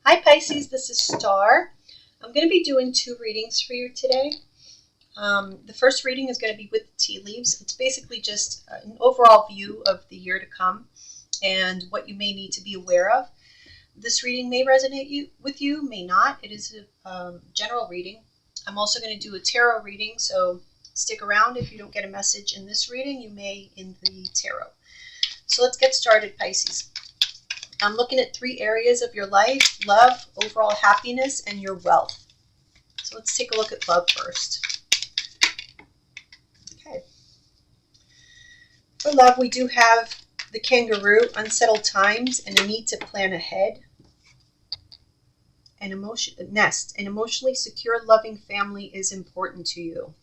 Hi Pisces, this is Star. I'm going to be doing 2 readings for you today. The first reading is going to be with the tea leaves. It's basically just an overall view of the year to come and what you may need to be aware of. This reading may resonate with you, may not. It is a general reading. I'm also going to do a tarot reading, so stick around. If you don't get a message in this reading, you may in the tarot. So let's get started, Pisces. I'm looking at 3 areas of your life: love, overall happiness, and your wealth. So let's take a look at love first. Okay. For love, we do have the kangaroo, unsettled times, and a need to plan ahead. An emotionally secure, loving family is important to you.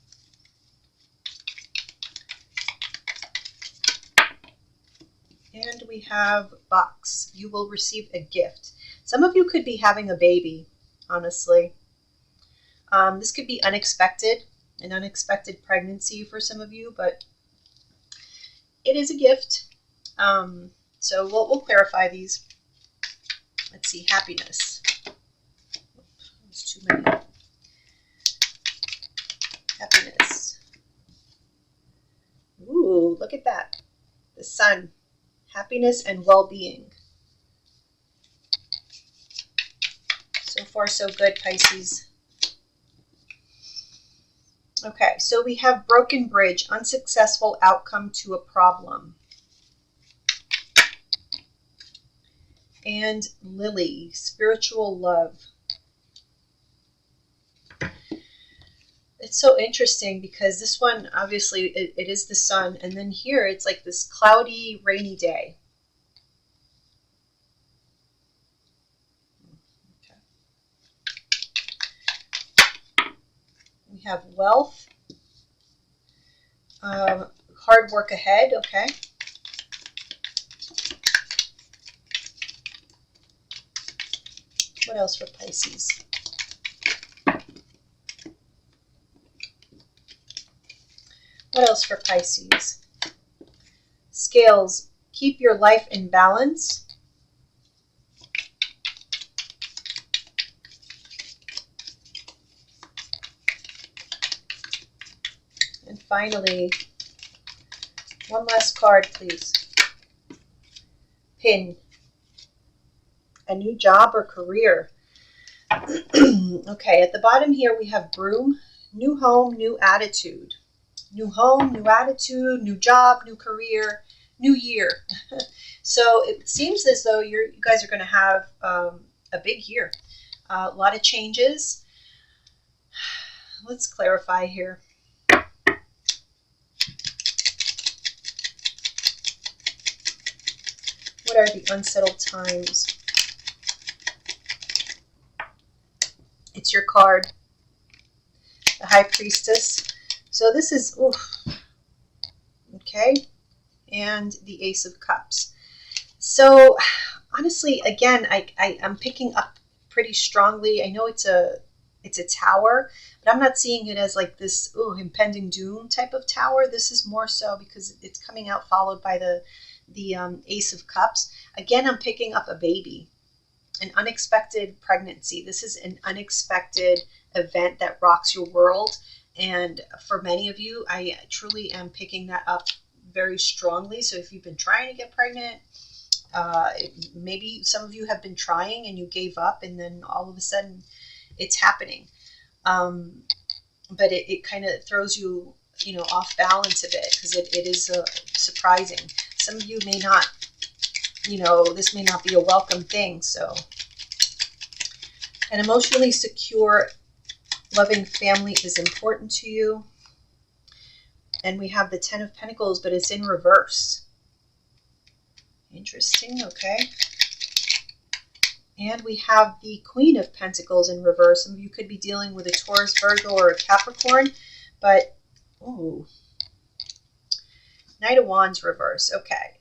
And we have box. You will receive a gift. Some of you could be having a baby, honestly. This could be unexpected, an unexpected pregnancy for some of you, but it is a gift. So we'll clarify these. Let's see, happiness. There's too many. Happiness. Ooh, look at that. The sun. Happiness and well-being. So far, so good, Pisces. Okay, so we have broken bridge, unsuccessful outcome to a problem. And lily, spiritual love. It's so interesting because this one, obviously, it is the sun. And then here, it's like this cloudy, rainy day. Okay. We have wealth. Hard work ahead, okay. What else for Pisces? What else for Pisces? Scales, keep your life in balance. And finally, one last card, please. Pin, a new job or career. Okay, at the bottom here we have broom, new home, new attitude. New home, new attitude, new job, new career, new year. So it seems as though you guys are going to have a big year. A lot of changes. Let's clarify here. What are the unsettled times? It's your card, the High Priestess. So this is, okay, and the Ace of Cups. So honestly, again, I'm picking up pretty strongly. I know it's a tower, but I'm not seeing it as like this impending doom type of tower. This is more so because it's coming out followed by the Ace of Cups. Again, I'm picking up a baby, an unexpected pregnancy. This is an unexpected event that rocks your world. And for many of you, I truly am picking that up very strongly. So if you've been trying to get pregnant, maybe some of you have been trying and you gave up, and then all of a sudden it's happening. But it kind of throws you, off balance a bit because it is surprising. Some of you may not, this may not be a welcome thing. So an emotionally secure, loving family is important to you. And we have the 10 of Pentacles, but it's in reverse. Interesting, okay. And we have the Queen of Pentacles in reverse. Some of you could be dealing with a Taurus, Virgo, or a Capricorn, but, Knight of Wands reverse, okay.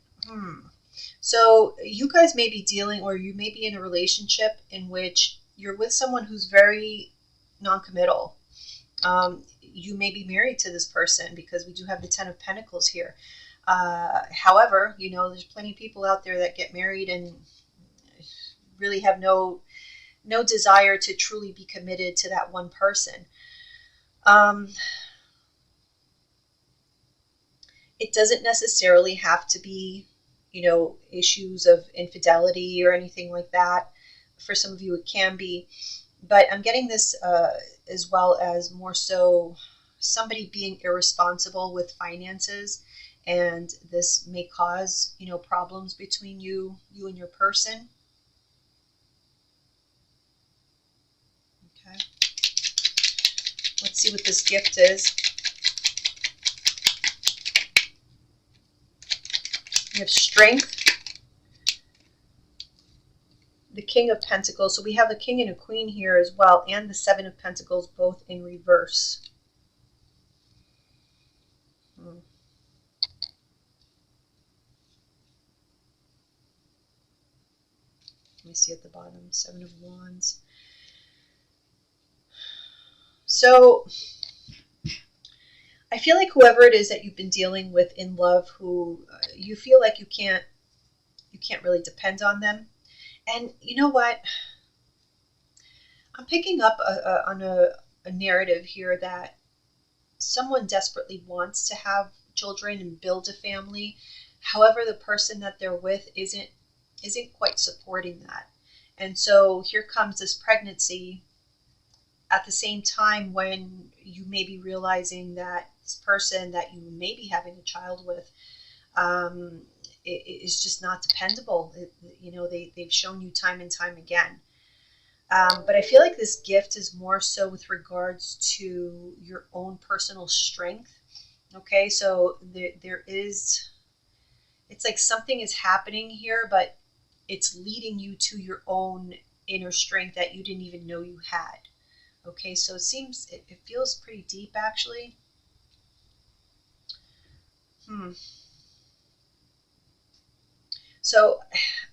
So you guys may be dealing, or you may be in a relationship in which you're with someone who's very non-committal. You may be married to this person because we do have the 10 of Pentacles here. However, there's plenty of people out there that get married and really have no no desire to truly be committed to that one person. Um, it doesn't necessarily have to be, issues of infidelity or anything like that. For some of you, it can be. But I'm getting this as well as more so somebody being irresponsible with finances. And this may cause, problems between you and your person. Okay. Let's see what this gift is. You have strength, the King of Pentacles. So we have a King and a Queen here as well, and the Seven of Pentacles, both in reverse. Let me see at the bottom, Seven of Wands. So I feel like whoever it is that you've been dealing with in love, who you feel like you can't really depend on them. And you know what? I'm picking up on a narrative here that someone desperately wants to have children and build a family. However, the person that they're with isn't quite supporting that. And so here comes this pregnancy at the same time when you may be realizing that this person that you may be having a child with is just not dependable. They've shown you time and time again. But I feel like this gift is more so with regards to your own personal strength. Okay, so there is, it's like something is happening here, but it's leading you to your own inner strength that you didn't even know you had. Okay, so it feels pretty deep actually. So,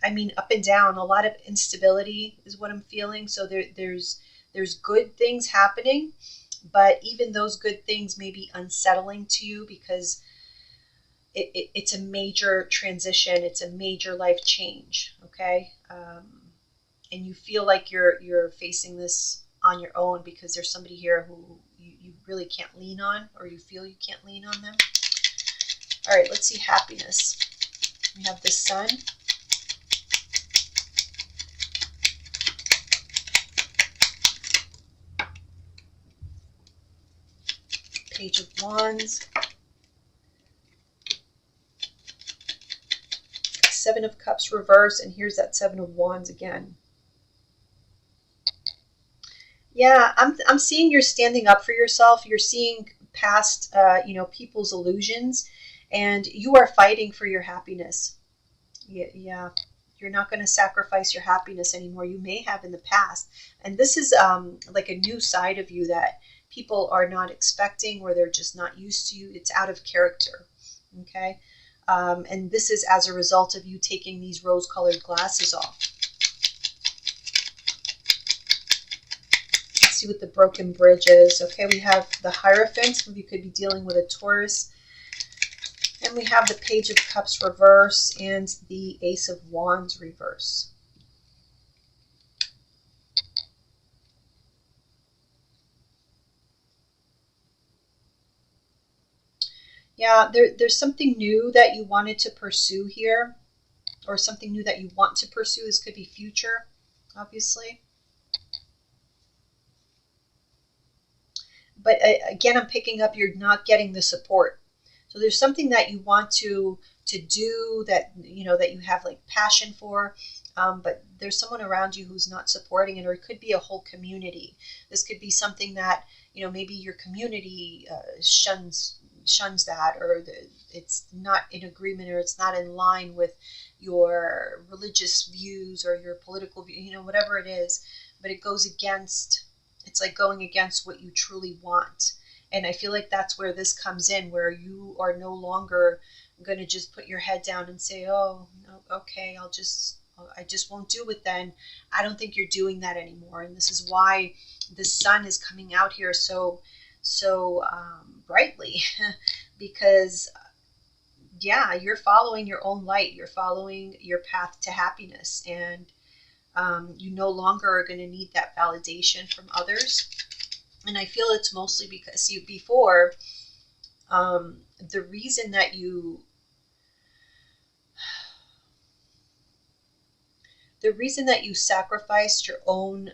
I mean, up and down, a lot of instability is what I'm feeling. So there's good things happening, but even those good things may be unsettling to you because it's a major transition. It's a major life change. Okay, and you feel like you're facing this on your own because there's somebody here who you really can't lean on, or you feel you can't lean on them. All right, let's see happiness. We have the Sun. Page of Wands. Seven of Cups reverse, and here's that Seven of Wands again. Yeah, I'm seeing you're standing up for yourself. You're seeing past, people's illusions, and you are fighting for your happiness. Yeah. You're not going to sacrifice your happiness anymore. You may have in the past, and this is like a new side of you that people are not expecting, or they're just not used to you. It's out of character. Okay, and this is as a result of you taking these rose-colored glasses off. See what the broken bridge is. Okay, we have the Hierophant. Some of you could be dealing with a Taurus. And we have the Page of Cups reverse and the Ace of Wands reverse. Yeah, there's something new that you wanted to pursue here, or something new that you want to pursue. This could be future, obviously. But again, I'm picking up you're not getting the support. So there's something that you want to do that that you have like passion for, but there's someone around you who's not supporting it, or it could be a whole community. This could be something that maybe your community shuns that, or it's not in agreement, or it's not in line with your religious views or your political view, whatever it is. But it goes against. It's like going against what you truly want. And I feel like that's where this comes in, where you are no longer going to just put your head down and say, oh, no, okay, I just won't do it then. I don't think you're doing that anymore. And this is why the Sun is coming out here so brightly because, yeah, you're following your own light. You're following your path to happiness. And You no longer are going to need that validation from others. And I feel it's mostly because, see, before, the reason that you sacrificed your own,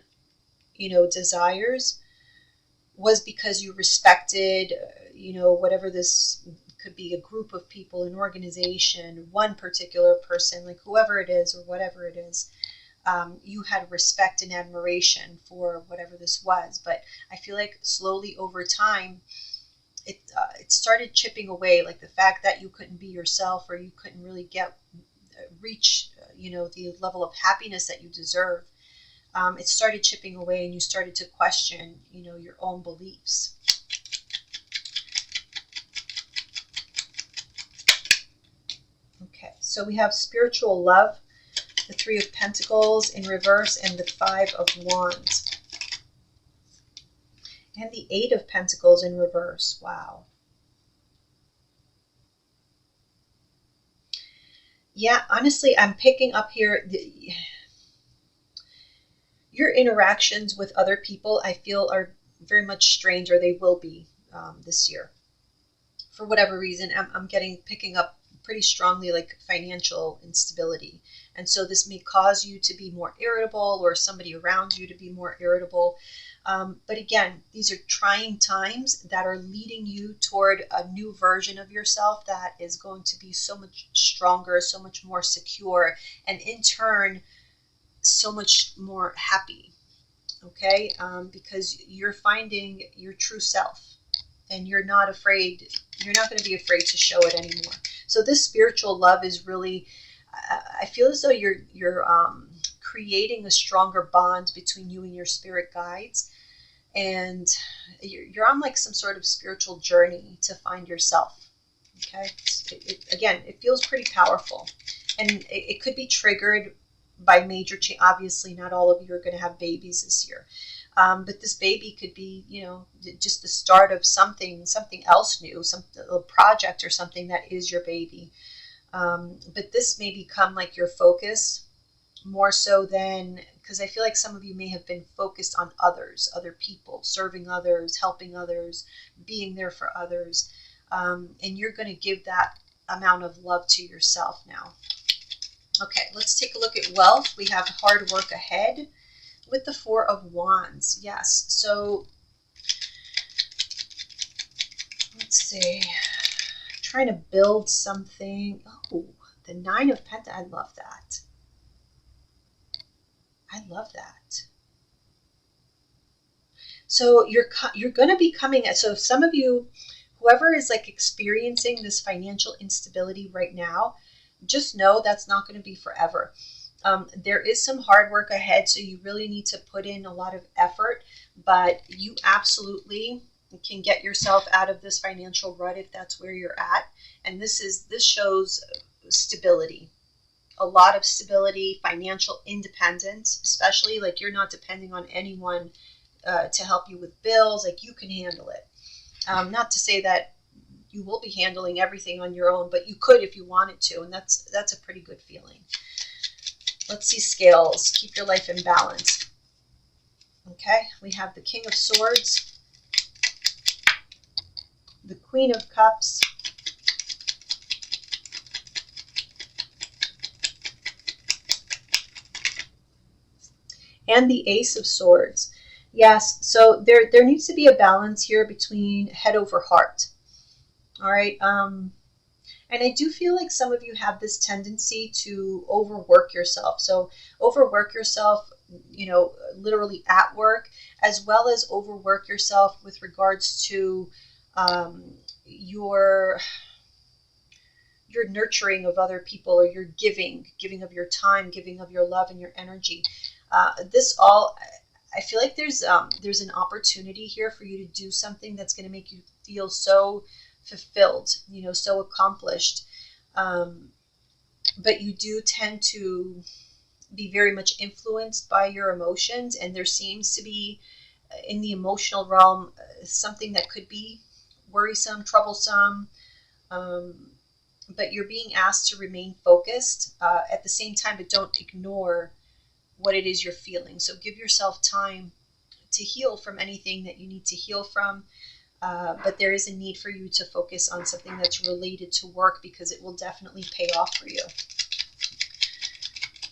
desires was because you respected, whatever this could be, a group of people, an organization, one particular person, like whoever it is or whatever it is. You had respect and admiration for whatever this was. But I feel like slowly over time, it started chipping away, like the fact that you couldn't be yourself, or you couldn't really reach, the level of happiness that you deserve. It started chipping away, and you started to question, your own beliefs. Okay, so we have spiritual love, the Three of Pentacles in reverse, and the Five of Wands. And the Eight of Pentacles in reverse. Wow. Yeah, honestly, I'm picking up here your interactions with other people, I feel, are very much strained, or they will be this year. For whatever reason, I'm picking up pretty strongly, like financial instability. And so this may cause you to be more irritable, or somebody around you to be more irritable. But again, these are trying times that are leading you toward a new version of yourself that is going to be so much stronger, so much more secure, and in turn, so much more happy. Okay? Because you're finding your true self, and you're not going to be afraid to show it anymore. So this spiritual love is really, I feel as though you're creating a stronger bond between you and your spirit guides. And you're on like some sort of spiritual journey to find yourself. Okay. Again, it feels pretty powerful, and it could be triggered by major change. Obviously, not all of you are going to have babies this year. But this baby could be, just the start of something else new, a project or something that is your baby. But this may become like your focus more so than, because I feel like some of you may have been focused on others, other people, serving others, helping others, being there for others. And you're going to give that amount of love to yourself now. Okay, let's take a look at wealth. We have hard work ahead with the Four of Wands. Yes, so let's see. Trying to build something. Oh, the Nine of Pentacles. I love that. I love that. So you're going to be coming at, so some of you, whoever is like experiencing this financial instability right now, just know that's not going to be forever. There is some hard work ahead, so you really need to put in a lot of effort, but you absolutely can get yourself out of this financial rut if that's where you're at. And this shows stability. A lot of stability, financial independence, especially like you're not depending on anyone to help you with bills. Like you can handle it. Not to say that you will be handling everything on your own, but you could if you wanted to, and that's a pretty good feeling. Let's see scales. Keep your life in balance. Okay, we have the King of Swords, the Queen of Cups, and the Ace of Swords. Yes, so there needs to be a balance here between head over heart. All right. And I do feel like some of you have this tendency to overwork yourself. So overwork yourself, literally at work, as well as overwork yourself with regards to your nurturing of other people, or your giving of your time, giving of your love and your energy. I feel like there's an opportunity here for you to do something that's going to make you feel so fulfilled, so accomplished. But you do tend to be very much influenced by your emotions, and there seems to be in the emotional realm something that could be worrisome, troublesome. But you're being asked to remain focused at the same time, but don't ignore what it is you're feeling. So give yourself time to heal from anything that you need to heal from. But there is a need for you to focus on something that's related to work, because it will definitely pay off for you.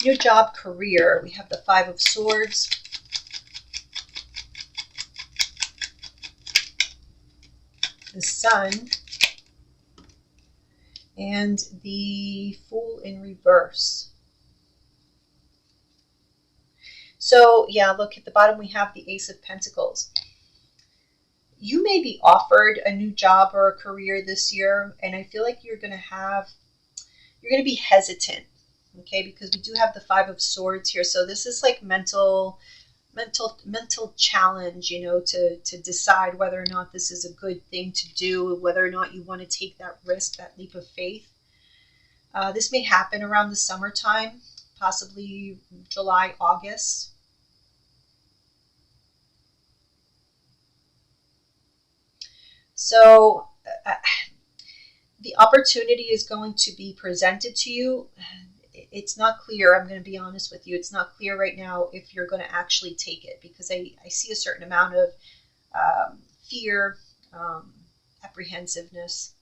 Your job, career, we have the Five of Swords, the Sun, and the Fool in reverse. So yeah, look at the bottom, we have the Ace of Pentacles. You may be offered a new job or a career this year, and I feel like you're going to be hesitant, okay? Because we do have the Five of Swords here. So this is like mental challenge, you know, to decide whether or not this is a good thing to do, whether or not you want to take that risk, that leap of faith. This may happen around the summertime, possibly July, August. So the opportunity is going to be presented to you. It's not clear, I'm going to be honest with you, it's not clear right now if you're going to actually take it, because I see a certain amount of fear, apprehensiveness.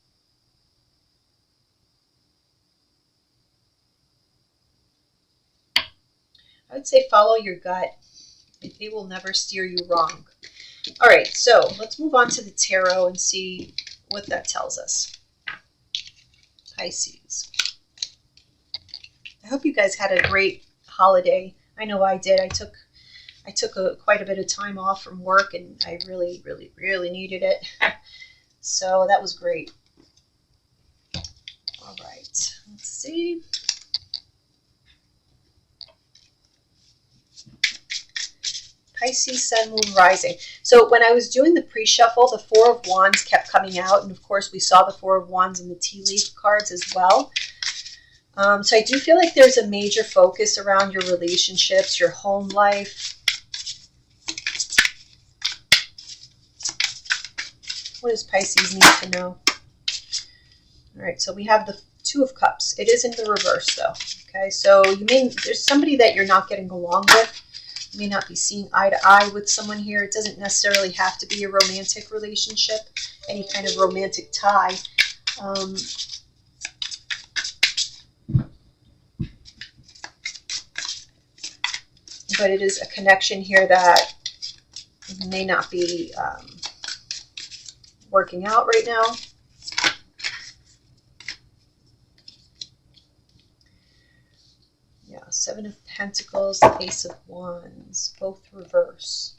I would say follow your gut. It will never steer you wrong. All right, so let's move on to the tarot and see what that tells us. Pisces. I hope you guys had a great holiday. I know I did. I took quite a bit of time off from work, and I really, really, really needed it. So that was great. All right, let's see. Pisces, Sun, Moon, Rising. So when I was doing the pre-shuffle, the Four of Wands kept coming out. And of course, we saw the Four of Wands in the tea leaf cards as well. So I do feel like there's a major focus around your relationships, your home life. What does Pisces need to know? All right, so we have the Two of Cups. It is in the reverse, though. Okay, so there's somebody that you're not getting along with. You may not be seeing eye to eye with someone here. It doesn't necessarily have to be a romantic relationship, any kind of romantic tie. But it is a connection here that may not be working out right now. Yeah, Seven of Pentacles, the Ace of Wands, both reverse.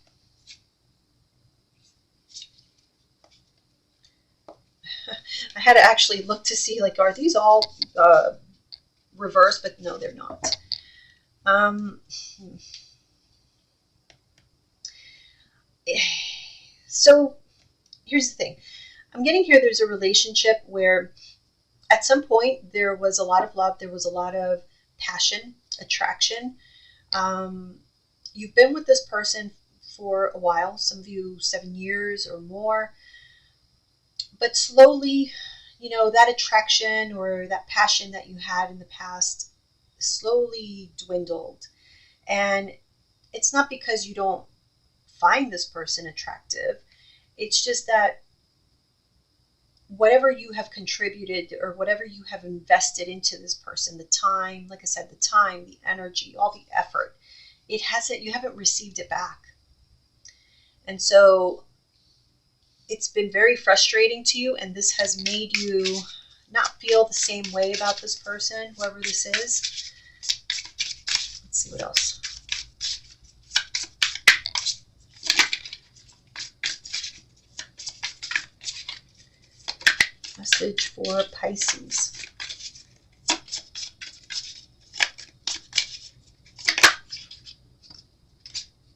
I had to actually look to see, like, are these all reverse? But no, they're not. So here's the thing. I'm getting here there's a relationship where at some point there was a lot of love, there was a lot of passion, attraction. You've been with this person for a while, some of you 7 years or more, but slowly, you know, that attraction or that passion that you had in the past slowly dwindled. And it's not because you don't find this person attractive. It's just that whatever you have contributed or whatever you have invested into this person, the time, like I said, the time, the energy, all the effort, you haven't received it back. And so it's been very frustrating to you, and this has made you not feel the same way about this person, whoever this is. Let's see what else. Message for Pisces.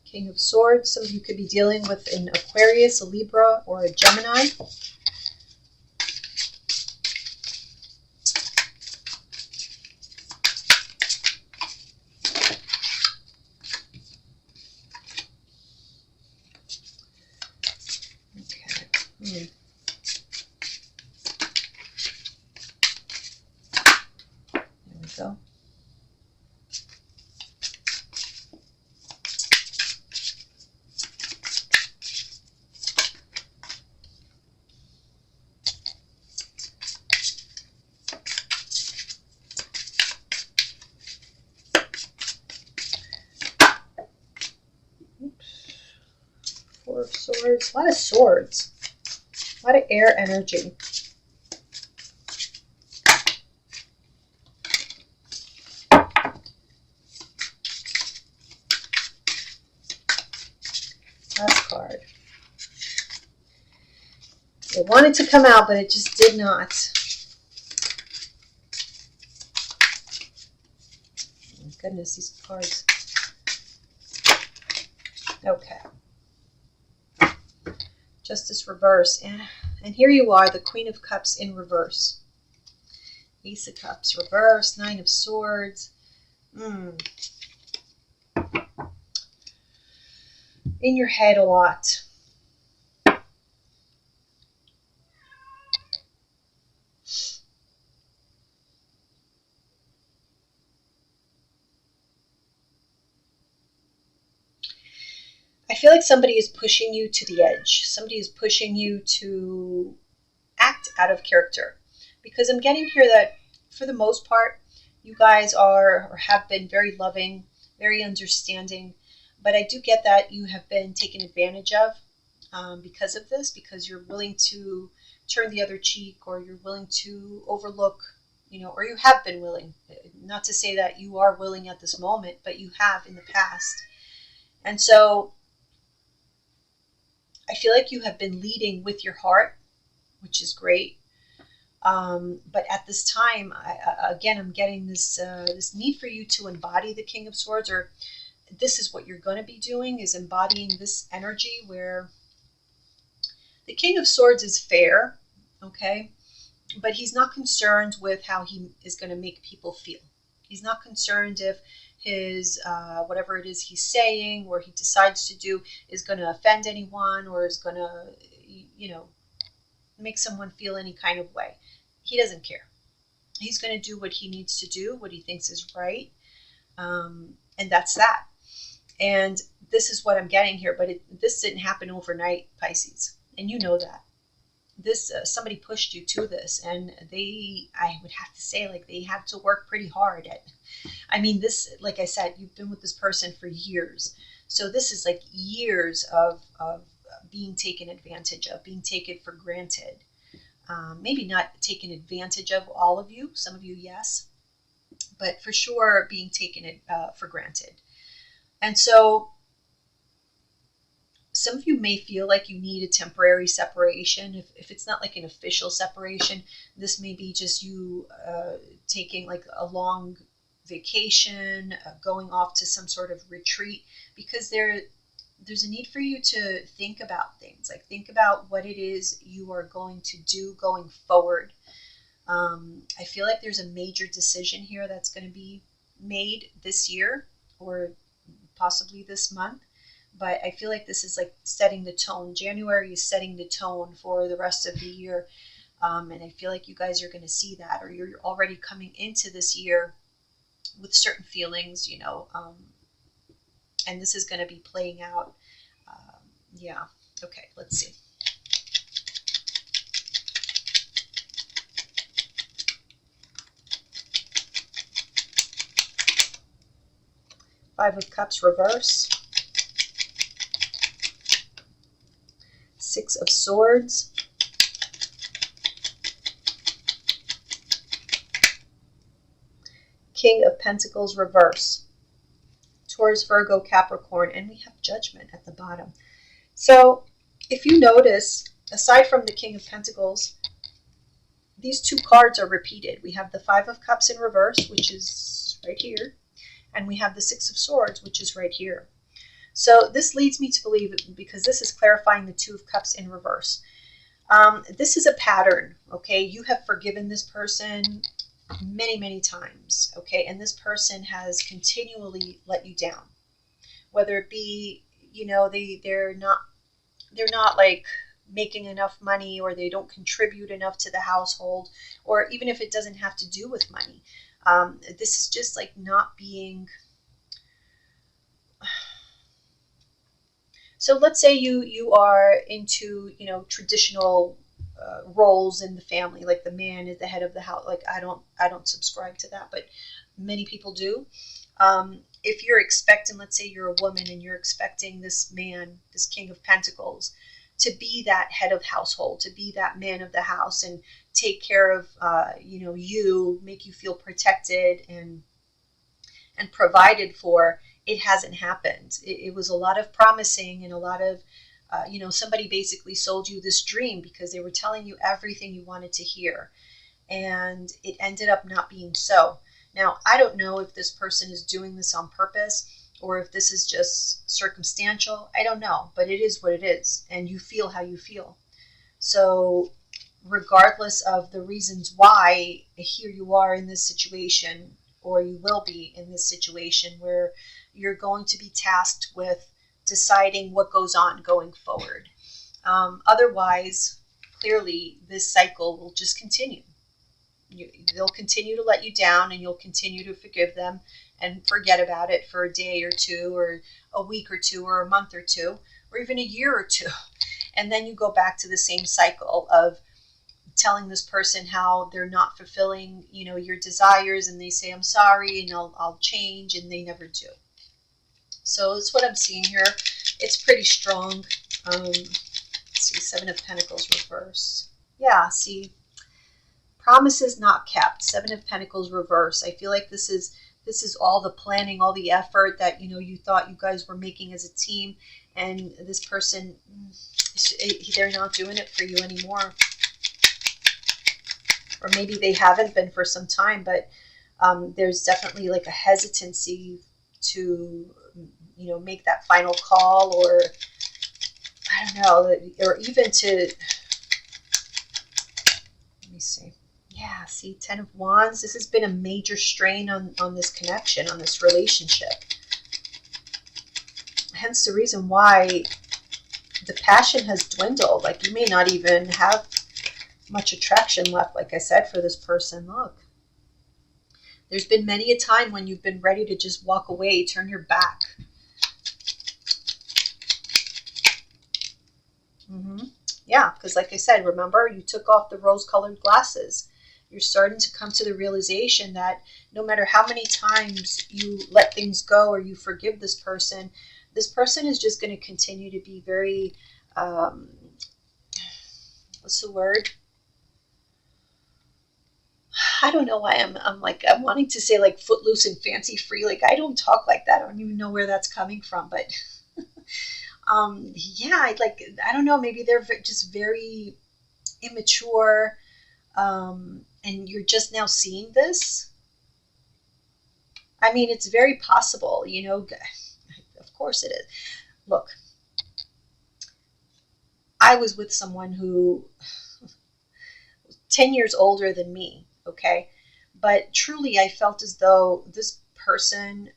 King of Swords. Some of you could be dealing with an Aquarius, a Libra, or a Gemini. Okay. There we go. Four of Swords. A lot of swords. A lot of air energy. Last card. It wanted to come out, but it just did not. Oh my goodness, these cards. Okay. Justice reverse. And here you are, the Queen of Cups in reverse. Ace of Cups reverse. Nine of Swords. In your head a lot. I feel like somebody is pushing you to the edge. Somebody is pushing you to act out of character. Because I'm getting here that, for the most part, you guys are or have been very loving, very understanding. But I do get that you have been taken advantage of because of this, because you're willing to turn the other cheek, or you're willing to overlook, or you have been willing. Not to say that you are willing at this moment, but you have in the past. And so I feel like you have been leading with your heart, which is great. But at this time, I'm getting this need for you to embody the King of Swords, or this is what you're going to be doing, is embodying this energy where the King of Swords is fair, okay? But he's not concerned with how he is going to make people feel. He's not concerned if his, whatever it is he's saying or he decides to do is going to offend anyone, or is going to, make someone feel any kind of way. He doesn't care. He's going to do what he needs to do, what he thinks is right. And that's that. And this is what I'm getting here, but this didn't happen overnight, Pisces. And you know that. This somebody pushed you to this, and I would have to say, like, they had to work pretty hard at. I mean, this, like I said, you've been with this person for years, so this is like years of being taken advantage of, being taken for granted. Maybe not taken advantage of, all of you. Some of you, yes, but for sure being taken for granted. And so some of you may feel like you need a temporary separation. If it's not like an official separation, this may be just you taking like a long vacation, going off to some sort of retreat, because there's a need for you to think about things, like think about what it is you are going to do going forward. I feel like there's a major decision here that's going to be made this year, or possibly this month. But I feel like this is like setting the tone. January is setting the tone for the rest of the year. And I feel like you guys are going to see that, or you're already coming into this year with certain feelings, and this is going to be playing out. Yeah. Okay, let's see. Five of Cups reverse. Six of Swords. King of Pentacles reverse. Taurus, Virgo, Capricorn, and we have Judgment at the bottom. So if you notice, aside from the King of Pentacles, these two cards are repeated. We have the Five of Cups in reverse, which is right here, and we have the Six of Swords, which is right here. So this leads me to believe, because this is clarifying the Two of Cups in reverse. This is a pattern, okay? You have forgiven this person many, many times, okay? And this person has continually let you down. Whether it be, they're not like making enough money, or they don't contribute enough to the household, or even if it doesn't have to do with money. This is just like not being... So let's say you are into, traditional roles in the family, like the man is the head of the house. Like I don't subscribe to that, but many people do. If you're expecting, let's say you're a woman and you're expecting this man, this King of Pentacles, to be that head of household, to be that man of the house and take care of, you, make you feel protected and provided for, it hasn't happened. It was a lot of promising and a lot of, somebody basically sold you this dream because they were telling you everything you wanted to hear. And it ended up not being so. Now, I don't know if this person is doing this on purpose or if this is just circumstantial. I don't know, but it is what it is. And you feel how you feel. So regardless of the reasons why, here you are in this situation, or you will be in this situation where you're going to be tasked with deciding what goes on going forward. Otherwise, clearly, this cycle will just continue. They'll continue to let you down, and you'll continue to forgive them and forget about it for a day or two, or a week or two, or a month or two, or even a year or two. And then you go back to the same cycle of telling this person how they're not fulfilling, your desires, and they say, I'm sorry, and I'll change, and they never do. So that's what I'm seeing here. It's pretty strong. Let's see, Seven of Pentacles reverse. Yeah, see, promises not kept. Seven of Pentacles reverse. I feel like this is all the planning, all the effort that you thought you guys were making as a team, and this person, they're not doing it for you anymore. Or maybe they haven't been for some time, but there's definitely like a hesitancy to, make that final call, or I don't know, or even to, let me see. Yeah, see, Ten of Wands. This has been a major strain on this connection, on this relationship. Hence the reason why the passion has dwindled. Like, you may not even have much attraction left, like I said, for this person. Look, there's been many a time when you've been ready to just walk away, turn your back. Yeah, because like I said, remember, you took off the rose-colored glasses. You're starting to come to the realization that no matter how many times you let things go or you forgive this person is just going to continue to be very, what's the word? I don't know why I'm wanting to say like footloose and fancy free. Like, I don't talk like that. I don't even know where that's coming from, but yeah, I don't know, maybe they're just very immature, and you're just now seeing this. I mean, it's very possible, of course it is. Look, I was with someone who was 10 years older than me, okay? But truly, I felt as though this person,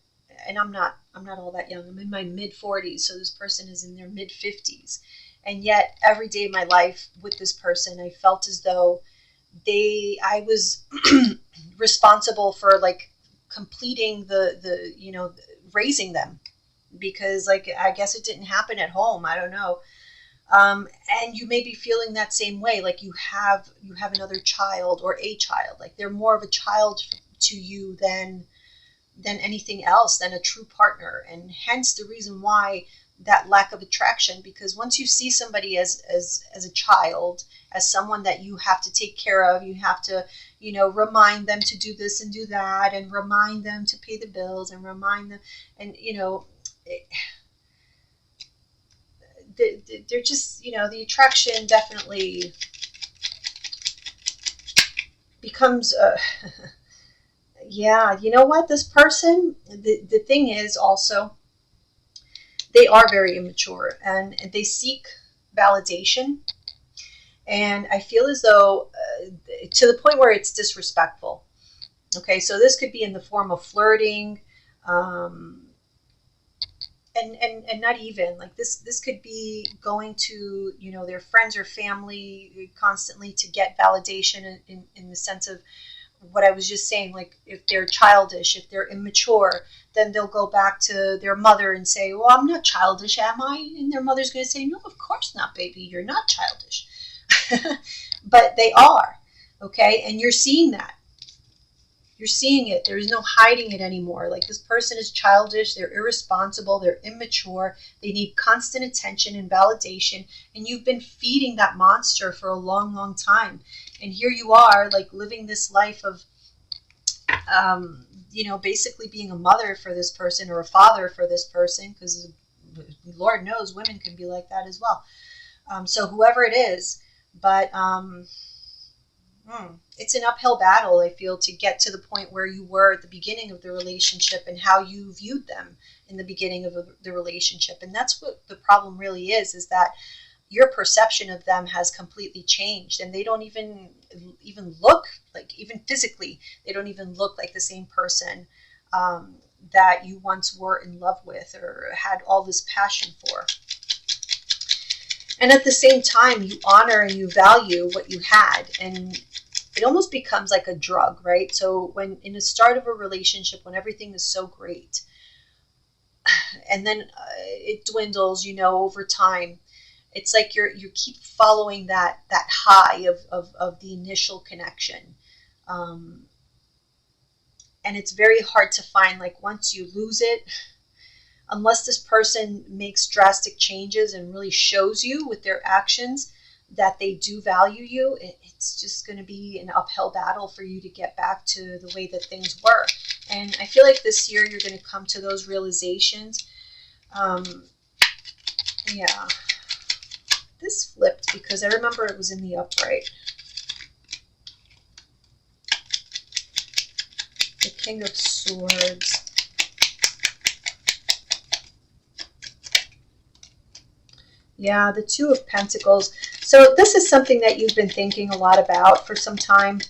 and I'm not all that young. I'm in my mid-40s, so this person is in their mid-50s. And yet, every day of my life with this person, I felt as though I was responsible for like completing the raising them, because like I guess it didn't happen at home. I don't know. And you may be feeling that same way, like you have another child or a child, like they're more of a child to you than anything else, than a true partner. And hence the reason why that lack of attraction, because once you see somebody as a child, as someone that you have to take care of, you have to, remind them to do this and do that, and remind them to pay the bills, and remind them, and, they're just, the attraction definitely becomes, yeah, you know what, this person, the thing is also, they are very immature and they seek validation. And I feel as though to the point where it's disrespectful. Okay, so this could be in the form of flirting, and not even like this could be going to their friends or family constantly to get validation in the sense of what I was just saying. Like, if they're childish, if they're immature, then they'll go back to their mother and say, well, I'm not childish, am I? And their mother's going to say, no, of course not, baby, you're not childish. But they are, okay? And you're seeing that. You're seeing it. There is no hiding it anymore. Like, this person is childish, they're irresponsible, they're immature, they need constant attention and validation, and you've been feeding that monster for a long, long time. And here you are, like, living this life of, basically being a mother for this person or a father for this person, because Lord knows women can be like that as well. So whoever it is, but it's an uphill battle, I feel, to get to the point where you were at the beginning of the relationship and how you viewed them in the beginning of the relationship. And that's what the problem really is that your perception of them has completely changed, and they don't even look like, even physically, they don't even look like the same person that you once were in love with or had all this passion for. And at the same time, you honor and you value what you had, and it almost becomes like a drug, right? So when in the start of a relationship, when everything is so great, and then it dwindles, over time, it's like you keep following that high of the initial connection. And it's very hard to find, like, once you lose it, unless this person makes drastic changes and really shows you with their actions that they do value you, it's just going to be an uphill battle for you to get back to the way that things were. And I feel like this year you're going to come to those realizations. Yeah. This flipped because I remember it was in the upright. The King of Swords. Yeah, the Two of Pentacles. So this is something that you've been thinking a lot about for some time.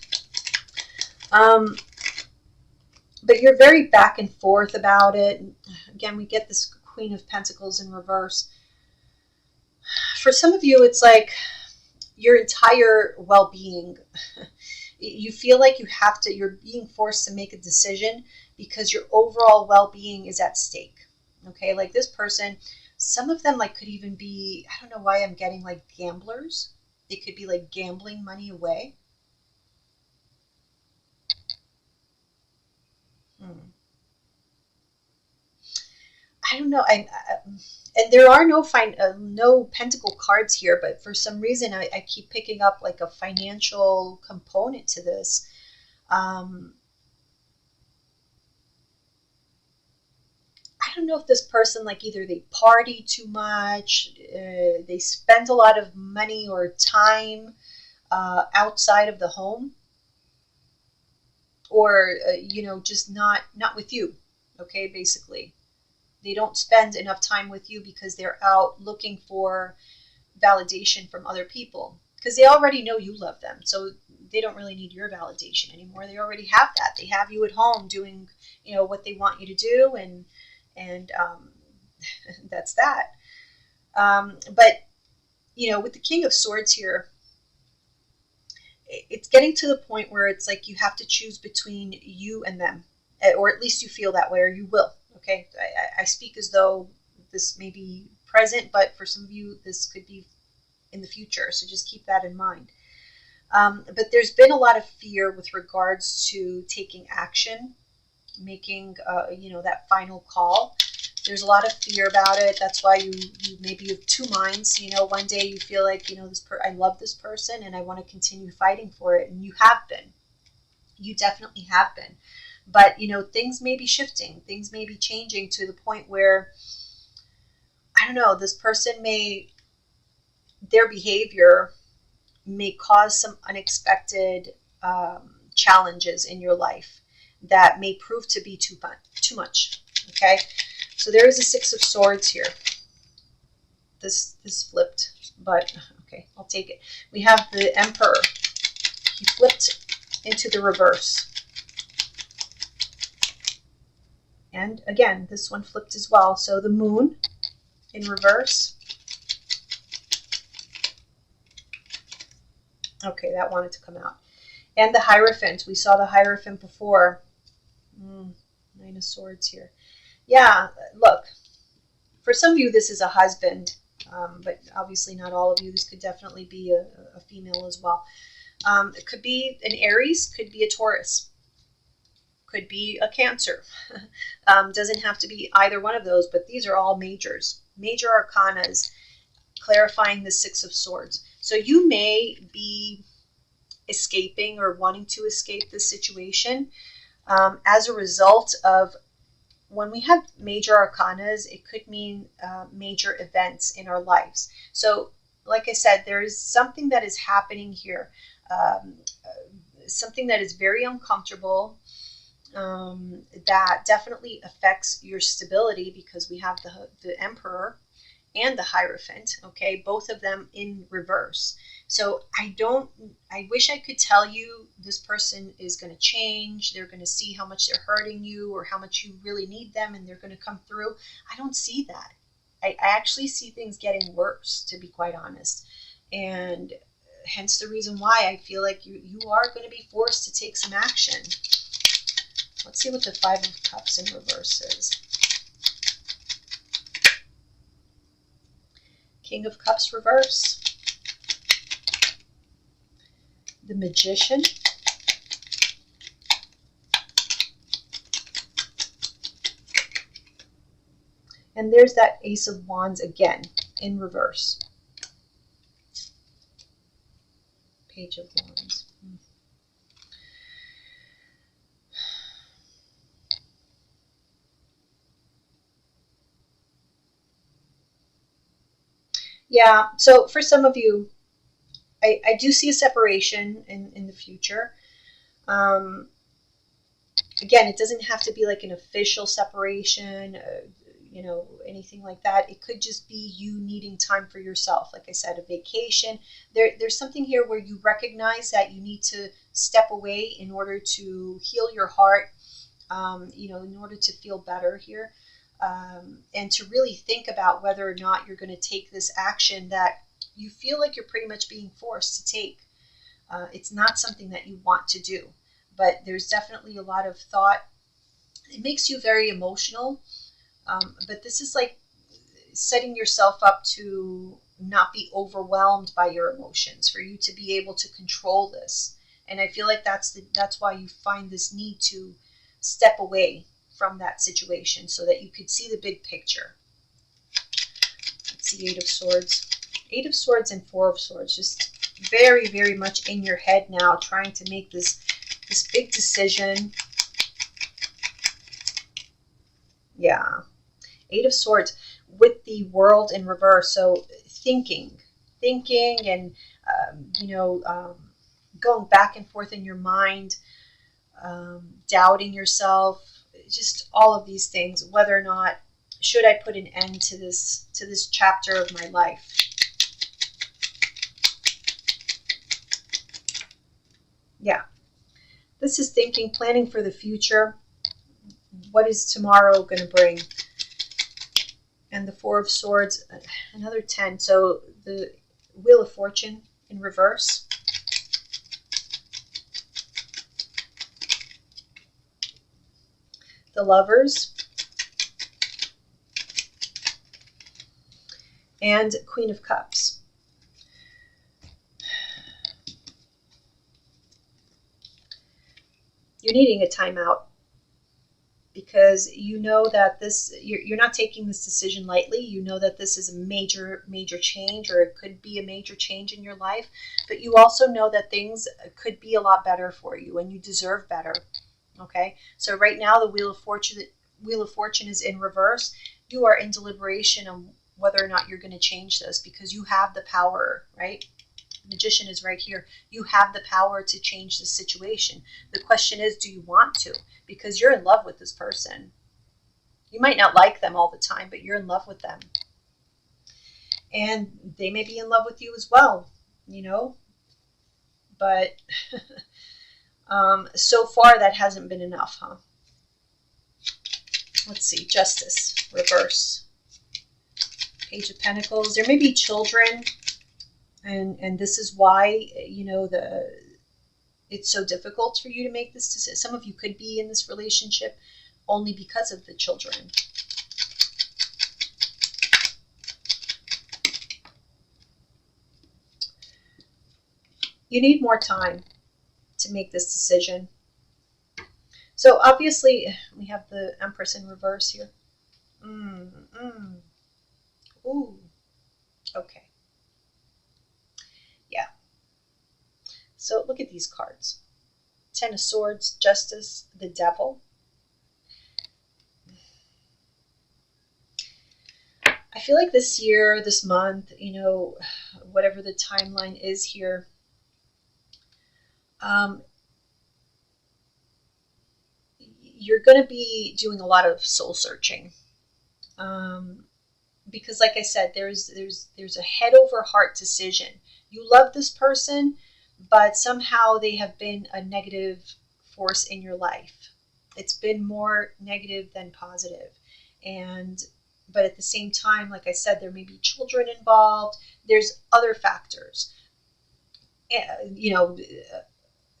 But you're very back and forth about it. Again, we get this Queen of Pentacles in reverse. For some of you, it's like your entire well-being. You feel like you're being forced to make a decision because your overall well-being is at stake. Okay, like this person, some of them like could even be, I don't know why I'm getting like gamblers. They could be like gambling money away. I don't know. And there are no pentacle cards here, but for some reason I keep picking up like a financial component to this. I don't know if this person, like, either they party too much, they spend a lot of money or time outside of the home, or just not with you. Okay, basically. They don't spend enough time with you because they're out looking for validation from other people, because they already know you love them. So they don't really need your validation anymore. They already have that. They have you at home doing, what they want you to do. And that's that. But, with the King of Swords here, it's getting to the point where it's like you have to choose between you and them, or at least you feel that way, or you will. Okay, I speak as though this may be present, but for some of you, this could be in the future. So just keep that in mind. But there's been a lot of fear with regards to taking action, making, that final call. There's a lot of fear about it. That's why you maybe have two minds. One day you feel like, I love this person and I want to continue fighting for it. And you have been. You definitely have been. But, things may be shifting. Things may be changing to the point where, I don't know, this person their behavior may cause some unexpected challenges in your life that may prove to be too much. Okay? So there is a Six of Swords here. This flipped, but okay, I'll take it. We have the Emperor. He flipped into the reverse. And again, this one flipped as well. So the Moon in reverse. Okay, that wanted to come out. And the Hierophant. We saw the Hierophant before. Nine of Swords here. Yeah, look, for some of you, this is a husband, but obviously not all of you. This could definitely be a female as well. It could be an Aries, could be a Taurus. could be a Cancer. Doesn't have to be either one of those, but these are all majors. Major arcanas clarifying the Six of Swords. So you may be escaping or wanting to escape this situation as a result of, when we have major arcanas, it could mean major events in our lives. So like I said, there is something that is happening here, something that is very uncomfortable, that definitely affects your stability, because we have the Emperor and the Hierophant, okay, both of them in reverse. So I wish I could tell you this person is going to change, they're going to see how much they're hurting you or how much you really need them and they're going to come through. I don't see that. I actually see things getting worse, to be quite honest. And hence the reason why I feel like you are going to be forced to take some action. Let's see what the Five of Cups in reverse is. King of Cups reverse. The Magician. And there's that Ace of Wands again in reverse. Page of Wands. Yeah, so for some of you, I do see a separation in the future. Again, it doesn't have to be like an official separation, anything like that. It could just be you needing time for yourself. Like I said, a vacation. There's something here where you recognize that you need to step away in order to heal your heart, in order to feel better here. And to really think about whether or not you're going to take this action that you feel like you're pretty much being forced to take. It's not something that you want to do, but there's definitely a lot of thought. It makes you very emotional, but this is like setting yourself up to not be overwhelmed by your emotions, for you to be able to control this. And I feel like that's why you find this need to step away from that situation, so that you could see the big picture. Let's see, Eight of Swords. Eight of Swords and Four of Swords, just very, very much in your head now, trying to make this big decision. Yeah. Eight of Swords with the World in reverse. So thinking and, going back and forth in your mind, doubting yourself, just all of these things, whether or not should I put an end to this chapter of my life. Yeah, this is thinking, planning for the future. What is tomorrow going to bring? And the Four of Swords, another 10. So the Wheel of Fortune in reverse. The Lovers. And Queen of Cups. You're needing a timeout, because you know that you're not taking this decision lightly. You know that this is a major, major change, or it could be a major change in your life. But you also know that things could be a lot better for you, and you deserve better. Okay, so right now the Wheel of Fortune is in reverse. You are in deliberation on whether or not you're going to change this, because you have the power, right? The Magician is right here. You have the power to change the situation. The question is, do you want to? Because you're in love with this person. You might not like them all the time, but you're in love with them. And they may be in love with you as well, But so far that hasn't been enough, huh? Let's see, Justice, reverse. Page of Pentacles. There may be children, and this is why, it's so difficult for you to make this decision. Some of you could be in this relationship only because of the children. You need more time to make this decision. So obviously, we have the Empress in reverse here. Ooh, okay. Yeah. So look at these cards. Ten of Swords, Justice, the Devil. I feel like this year, this month, whatever the timeline is here, you're going to be doing a lot of soul searching. Because like I said, there's a head over heart decision. You love this person, but somehow they have been a negative force in your life. It's been more negative than positive. But at the same time, like I said, there may be children involved. There's other factors,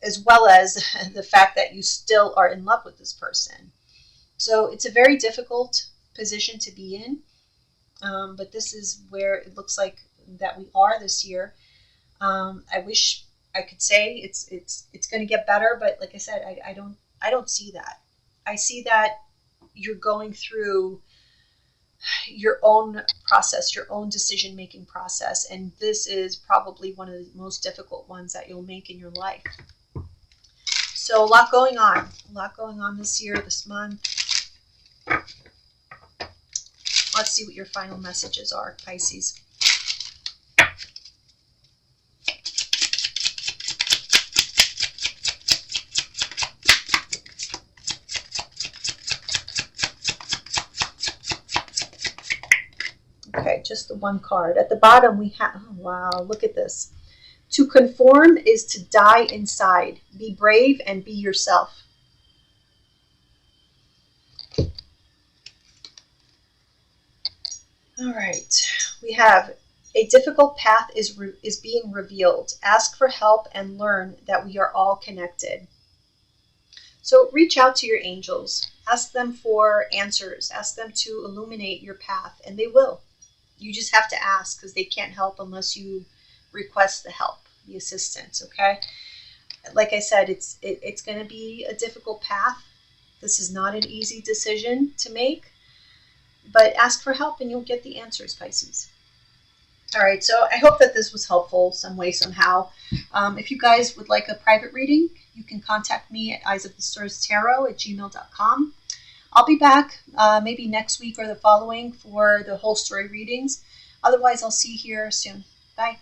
as well as the fact that you still are in love with this person. So it's a very difficult position to be in. But this is where it looks like that we are this year. I wish I could say it's going to get better, but like I said, I don't see that. I see that you're going through your own process, your own decision-making process, and this is probably one of the most difficult ones that you'll make in your life. So a lot going on this year, this month. Let's see what your final messages are, Pisces. Okay, just the one card. At the bottom we have, oh, wow, look at this. To conform is to die inside. Be brave and be yourself. All right, we have a difficult path is being revealed. Ask for help and learn that we are all connected. So reach out to your angels. Ask them for answers. Ask them to illuminate your path, and they will. You just have to ask because they can't help unless you request the help, the assistance, okay? Like I said, it's going to be a difficult path. This is not an easy decision to make. But ask for help and you'll get the answers, Pisces. All right, so I hope that this was helpful some way, somehow. If you guys would like a private reading, you can contact me at eyesofthestarstarot@gmail.com. I'll be back maybe next week or the following for the whole story readings. Otherwise, I'll see you here soon. Bye.